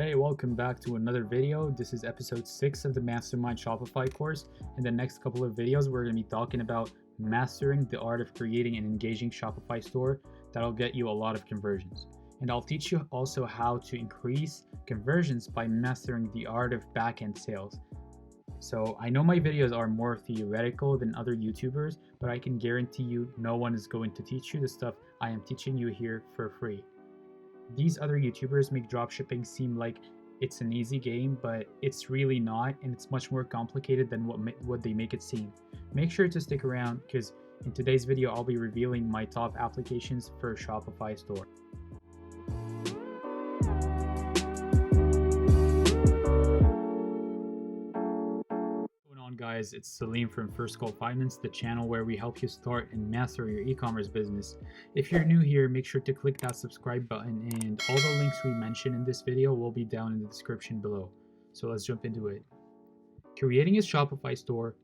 Hey, welcome back to another video. This is episode 6 of the MasterMind Shopify course. In the next couple of videos, we're going to be talking about mastering the art of creating an engaging Shopify store that'll get you a lot of conversions. And I'll teach you also how to increase conversions by mastering the art of back-end sales. So I know my videos are more theoretical than other YouTubers, but I can guarantee you no one is going to teach you the stuff I am teaching you here for free. These other YouTubers make dropshipping seem like it's an easy game, but it's really not, and it's much more complicated than what they make it seem. Make sure to stick around because in today's video, I'll be revealing my top applications for a Shopify store. Guys, it's Salim from First Call Finance, the channel where we help you start and master your e-commerce business. If you're new here, make sure to click that subscribe button, and all the links we mention in this video will be down in the description below. So let's jump into it. Creating a Shopify store,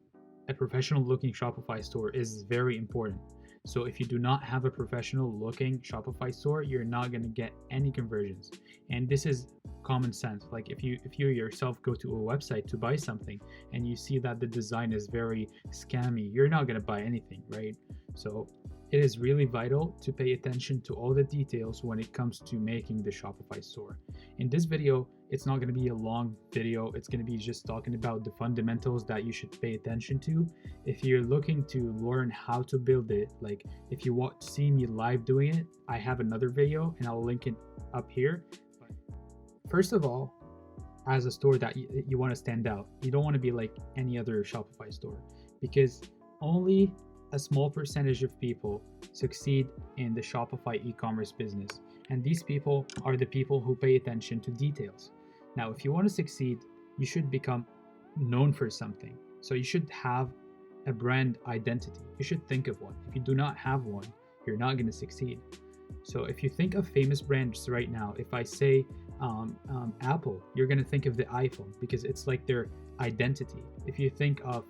a professional looking Shopify store, is very important. So if you do not have a professional looking Shopify store, you're not going to get any conversions. And this is common sense. Like if you yourself go to a website to buy something and you see that the design is very scammy, you're not going to buy anything, right? So it is really vital to pay attention to all the details when it comes to making the Shopify store. In this video, it's not going to be a long video. It's going to be just talking about the fundamentals that you should pay attention to. If you're looking to learn how to build it, like if you want to see me live doing it, I have another video and I'll link it up here. First of all, as a store that you want to stand out, you don't want to be like any other Shopify store, because only a small percentage of people succeed in the Shopify e-commerce business. And these people are the people who pay attention to details. Now, if you want to succeed, you should become known for something. So you should have a brand identity. You should think of one. If you do not have one, you're not going to succeed. So if you think of famous brands right now, if I say Apple, you're going to think of the iPhone because it's like their identity. If you think of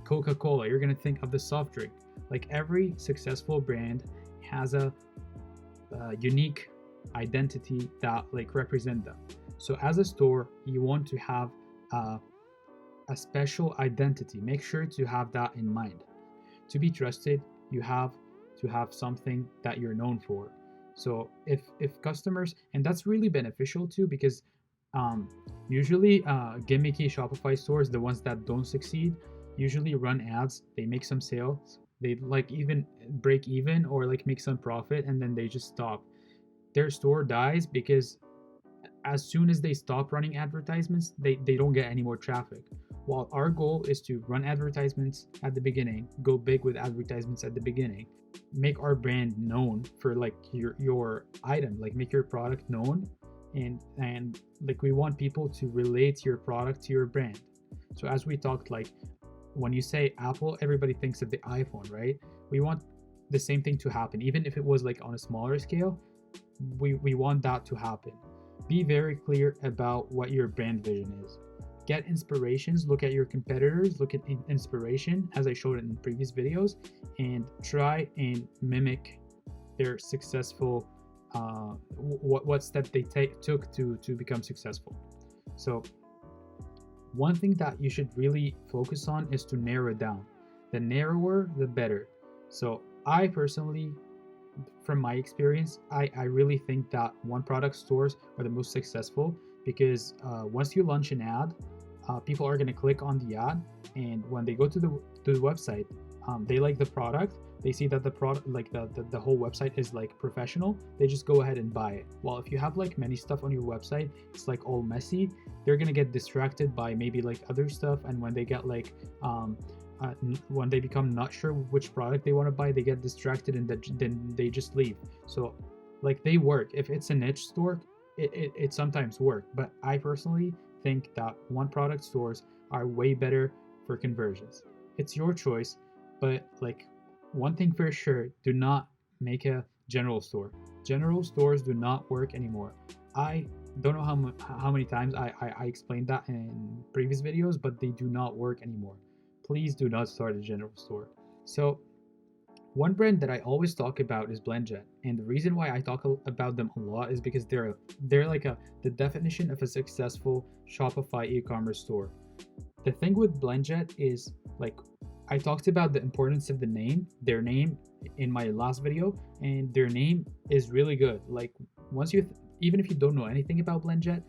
Coca-Cola, you're going to think of the soft drink. Like every successful brand has a unique identity that like represent them. So as a store, you want to have a special identity. Make sure to have that in mind. To be trusted, you have to have something that you're known for. So if customers, and that's really beneficial too, because usually gimmicky Shopify stores, the ones that don't succeed, usually run ads, they make some sales, they like even break even or like make some profit, and then they just stop. Their store dies because as soon as they stop running advertisements, they don't get any more traffic. While our goal is to run advertisements at the beginning, go big with advertisements at the beginning, make our brand known for like your item, like make your product known, and like we want people to relate your product to your brand. So as we talked, like when you say Apple, everybody thinks of the iPhone, right? We want the same thing to happen, even if it was like on a smaller scale. We want that to happen. Be very clear about what your brand vision is. Get inspirations, look at your competitors, look at inspiration as I showed in previous videos, and try and mimic their successful what step they took to become successful. So one thing that you should really focus on is to narrow it down. The narrower, the better. So I personally, from my experience, I really think that one product stores are the most successful because once you launch an ad, people are going to click on the ad, and when they go to the website, they like the product, they see that the product, like the whole website is like professional, they just go ahead and buy it. While if you have like many stuff on your website, it's like all messy, they're going to get distracted by maybe like other stuff, and when they get like when they become not sure which product they want to buy, they get distracted and then they just leave. So like they work. If it's a niche store, it sometimes work, but I personally think that one product stores are way better for conversions. It's your choice, but like one thing for sure, do not make a general store. General stores do not work anymore. I don't know how many times I explained that in previous videos, but they do not work anymore. Please do not start a general store. So One brand that I always talk about is BlendJet, and the reason why I talk about them a lot is because they're like the definition of a successful Shopify e-commerce store. The thing with BlendJet is, like, I talked about the importance of their name in my last video, and their name is really good. Like, once even if you don't know anything about BlendJet,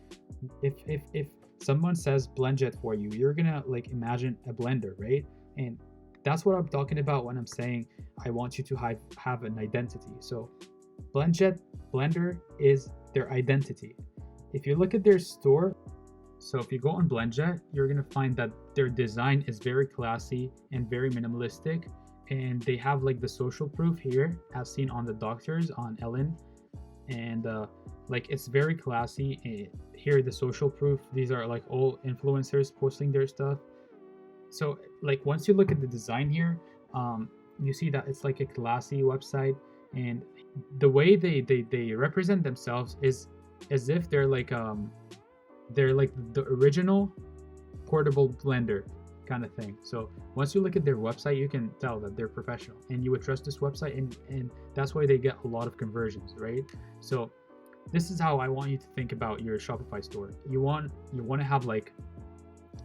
if someone says BlendJet for you, you're gonna like imagine a blender, right? And that's what I'm talking about when I'm saying I want you to have an identity. So BlendJet Blender is their identity. If you look at their store, so if you go on BlendJet, you're gonna find that their design is very classy and very minimalistic, and they have like the social proof here, as seen on the doctors on Ellen, and like it's very classy. Here the social proof. These are like all influencers posting their stuff. So like once you look at the design here, you see that it's like a classy website, and the way they represent themselves is as if they're like the original portable blender kind of thing. So once you look at their website, you can tell that they're professional and you would trust this website, and that's why they get a lot of conversions, right? So this is how I want you to think about your Shopify store. You want to have like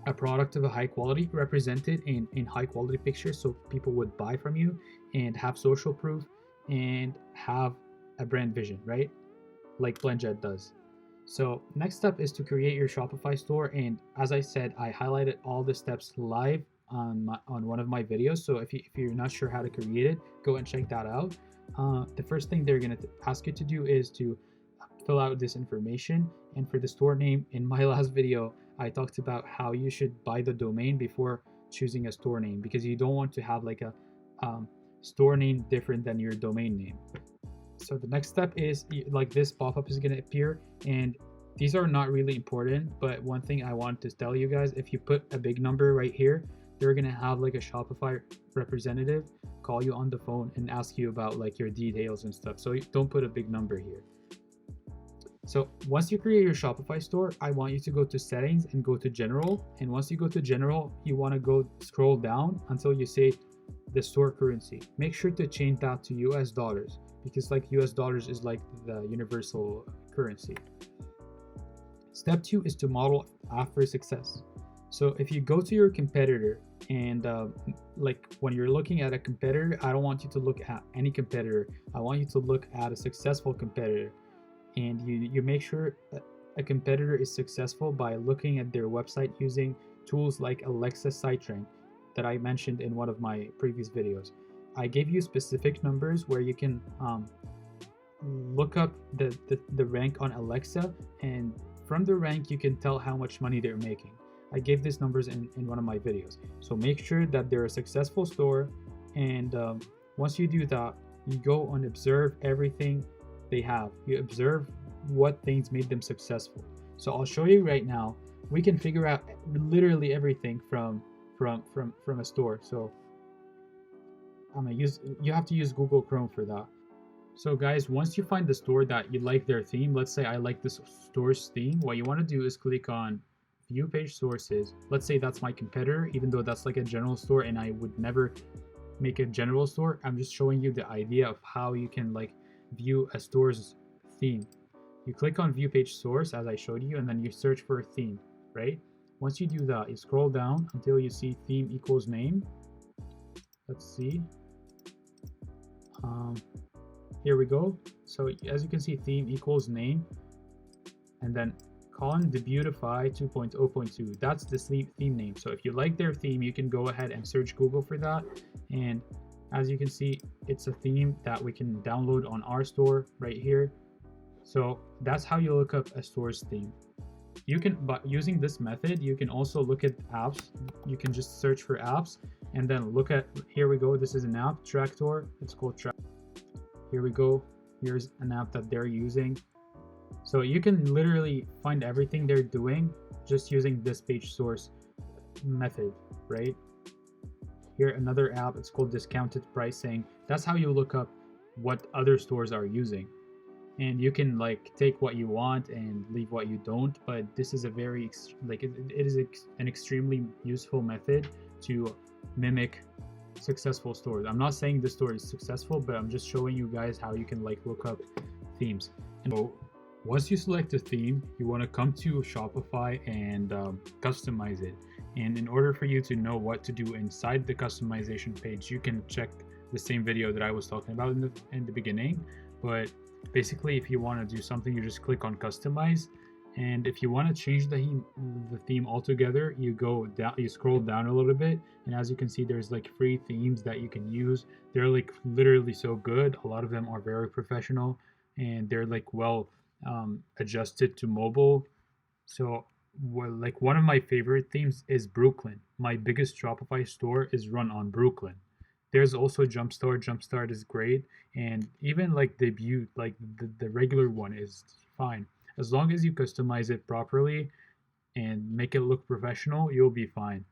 a product of a high quality represented in high quality pictures so people would buy from you, and have social proof, and have a brand vision, right? Like BlendJet does. So next step is to create your Shopify store, and as I said, I highlighted all the steps live on one of my videos. So if you're not sure how to create it, go and check that out. The first thing they're going to ask you to do is to fill out this information. And for the store name, in my last video, I talked about how you should buy the domain before choosing a store name, because you don't want to have like a store name different than your domain name. So the next step is like this pop-up is going to appear, and these are not really important, but one thing I want to tell you guys, if you put a big number right here, they're going to have like a Shopify representative call you on the phone and ask you about like your details and stuff. So don't put a big number here. So once you create your Shopify store, I want you to go to settings and go to general. And once you go to general, you want to go scroll down until you say the store currency. Make sure to change that to US dollars, because like US dollars is like the universal currency. Step 2 is to model after success. So if you go to your competitor, and like when you're looking at a competitor, I don't want you to look at any competitor. I want you to look at a successful competitor, and you make sure a competitor is successful by looking at their website using tools like Alexa SiteRank that I mentioned in one of my previous videos. I gave you specific numbers where you can look up the rank on Alexa, and from the rank you can tell how much money they're making. I gave these numbers in one of my videos. So make sure that they're a successful store, and once you do that, you go and observe everything they have. You observe what things made them successful. So I'll show you right now. We can figure out literally everything from a store. So you have to use Google Chrome for that. So guys, once you find the store that you like their theme, let's say I like this store's theme, what you want to do is click on view page sources. Let's say that's my competitor, even though that's like a general store and I would never make a general store. I'm just showing you the idea of how you can like view a store's theme. You click on view page source as I showed you, and then you search for a theme, right? Once you do that, you scroll down until you see theme equals name. Let's see. Here we go. So as you can see, theme equals name, and then colon Debutify 2.0.2. That's the theme name. So if you like their theme, you can go ahead and search Google for that. And as you can see, it's a theme that we can download on our store right here. So that's how you look up a store's theme. You can, but using this method, you can also look at apps. You can just search for apps and then look at, here we go. This is an app, Tractor. It's called Tractor. Here we go. Here's an app that they're using. So you can literally find everything they're doing just using this page source method, right? Here, another app, it's called discounted pricing. That's how you look up what other stores are using. And you can like take what you want and leave what you don't, but this is a very, like it is an extremely useful method to mimic successful stores. I'm not saying the store is successful, but I'm just showing you guys how you can like look up themes. And so once you select a theme, you want to come to Shopify and customize it. And in order for you to know what to do inside the customization page, you can check the same video that I was talking about in the beginning. But basically, if you want to do something, you just click on customize. And if you want to change the theme altogether, you go down, you scroll down a little bit, and as you can see, there's like free themes that you can use. They're like literally so good. A lot of them are very professional, and they're like well adjusted to mobile. So, well, like one of my favorite themes is Brooklyn. My biggest Shopify store is run on Brooklyn. There's also Jumpstart. Jumpstart is great, and even like Debut, like the regular one is fine. As long as you customize it properly and make it look professional, you'll be fine.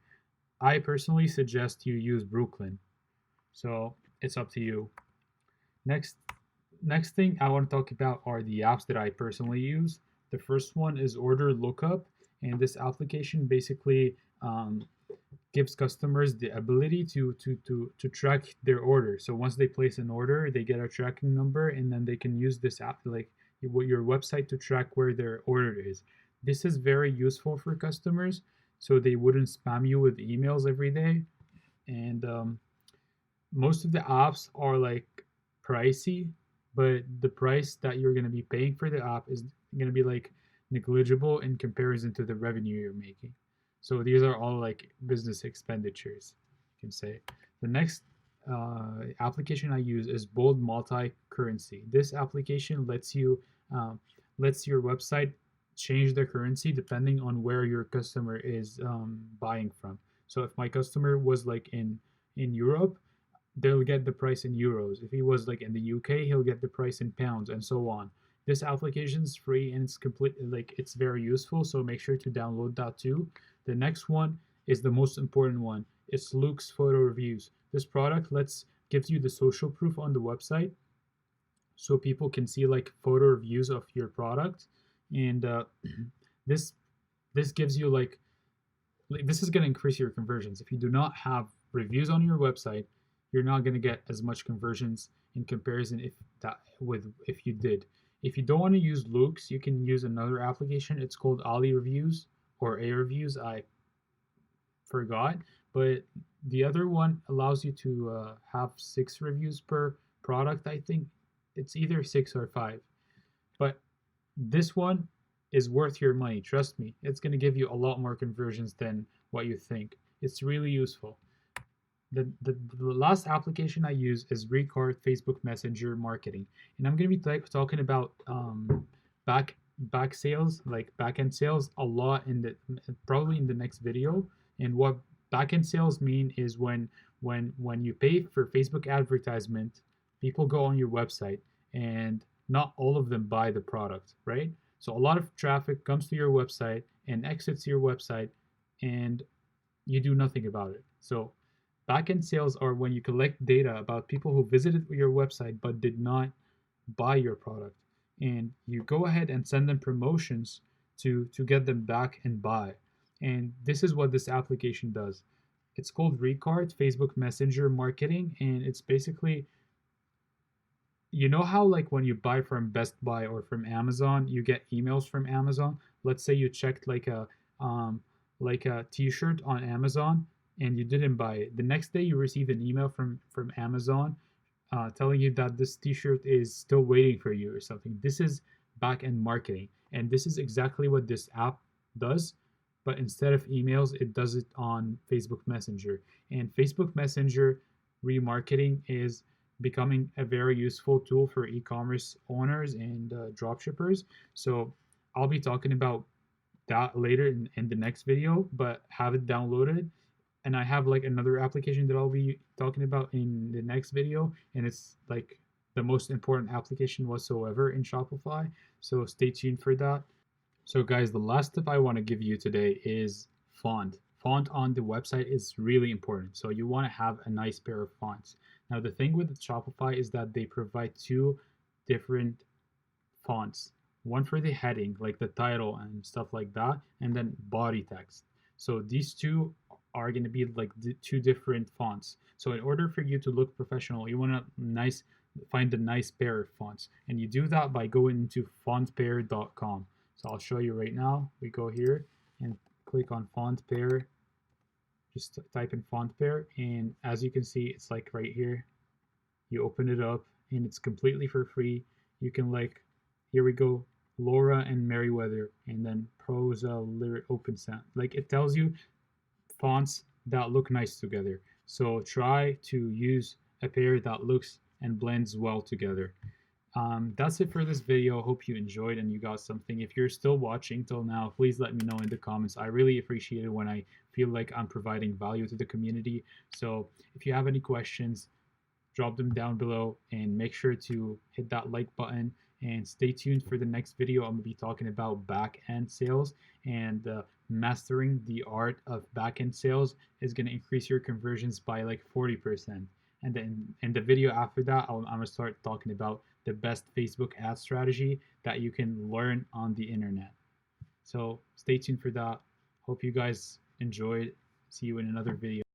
I personally suggest you use Brooklyn. So it's up to you. Next next thing I want to talk about are the apps that I personally use. The first one is Order Lookup, and this application basically gives customers the ability to track their order. So once they place an order, they get a tracking number, and then they can use this app like your website to track where their order is. This is very useful for customers, so they wouldn't spam you with emails every day. And most of the apps are like pricey, but the price that you're going to be paying for the app is going to be like negligible in comparison to the revenue you're making. So these are all like business expenditures, you can say. The next application I use is Bold Multi-Currency. This application lets your website change the currency depending on where your customer is buying from. So if my customer was like in Europe, they'll get the price in euros. If he was like in the UK, he'll get the price in pounds, and so on. This application is free and it's complete, like it's very useful. So make sure to download that too. The next one is the most important one. It's Luke's Photo Reviews. This product gives you the social proof on the website, so people can see like photo reviews of your product, and this this gives you like this is going to increase your conversions. If you do not have reviews on your website, you're not going to get as much conversions in comparison if you did. If you don't want to use Luke's, you can use another application. It's called Ali Reviews or A Reviews. I forgot, but the other one allows you to have 6 reviews per product. I think it's either 6 or 5, but this one is worth your money. Trust me, it's going to give you a lot more conversions than what you think. It's really useful. The last application I use is Recard Facebook Messenger Marketing, and I'm going to be talking about back sales, like back end sales, a lot in the probably in the next video. And what back end sales mean is when you pay for Facebook advertisement, people go on your website, and not all of them buy the product, right? So a lot of traffic comes to your website and exits your website, and you do nothing about it. So backend sales are when you collect data about people who visited your website but did not buy your product, and you go ahead and send them promotions to get them back and buy. And this is what this application does. It's called Recard Facebook Messenger Marketing, and it's basically, you know how like when you buy from Best Buy or from Amazon, you get emails from Amazon. Let's say you checked like a t-shirt on Amazon and you didn't buy it. The next day you receive an email from Amazon telling you that this t-shirt is still waiting for you or something. This is back-end marketing, and this is exactly what this app does, but instead of emails, it does it on Facebook Messenger. And Facebook Messenger remarketing is becoming a very useful tool for e-commerce owners and dropshippers. So I'll be talking about that later in the next video, but have it downloaded. And I have like another application that I'll be talking about in the next video, and it's like the most important application whatsoever in Shopify. So stay tuned for that. So guys, the last tip I want to give you today is font. Font on the website is really important. So you want to have a nice pair of fonts. Now the thing with Shopify is that they provide 2 different fonts. One for the heading, like the title and stuff like that, and then body text. So these 2 are going to be like two different fonts. So in order for you to look professional, you want to find a nice pair of fonts, and you do that by going into fontpair.com. So I'll show you right now. We go here and click on font pair. Just type in font pair, and as you can see, it's like right here. You open it up and it's completely for free. You can like, here we go, Laura and Merriweather, and then Prosa Lyric Open Sound. Like, it tells you fonts that look nice together. So try to use a pair that looks and blends well together. That's it for this video. Hope you enjoyed and you got something. If you're still watching till now, please let me know in the comments. I really appreciate it when I feel like I'm providing value to the community. So if you have any questions, drop them down below, and make sure to hit that like button and stay tuned for the next video. I'm going to be talking about back-end sales, and mastering the art of back-end sales is going to increase your conversions by like 40%. And then in the video after that, I'm going to start talking about the best Facebook ad strategy that you can learn on the internet. So stay tuned for that. Hope you guys enjoyed. See you in another video.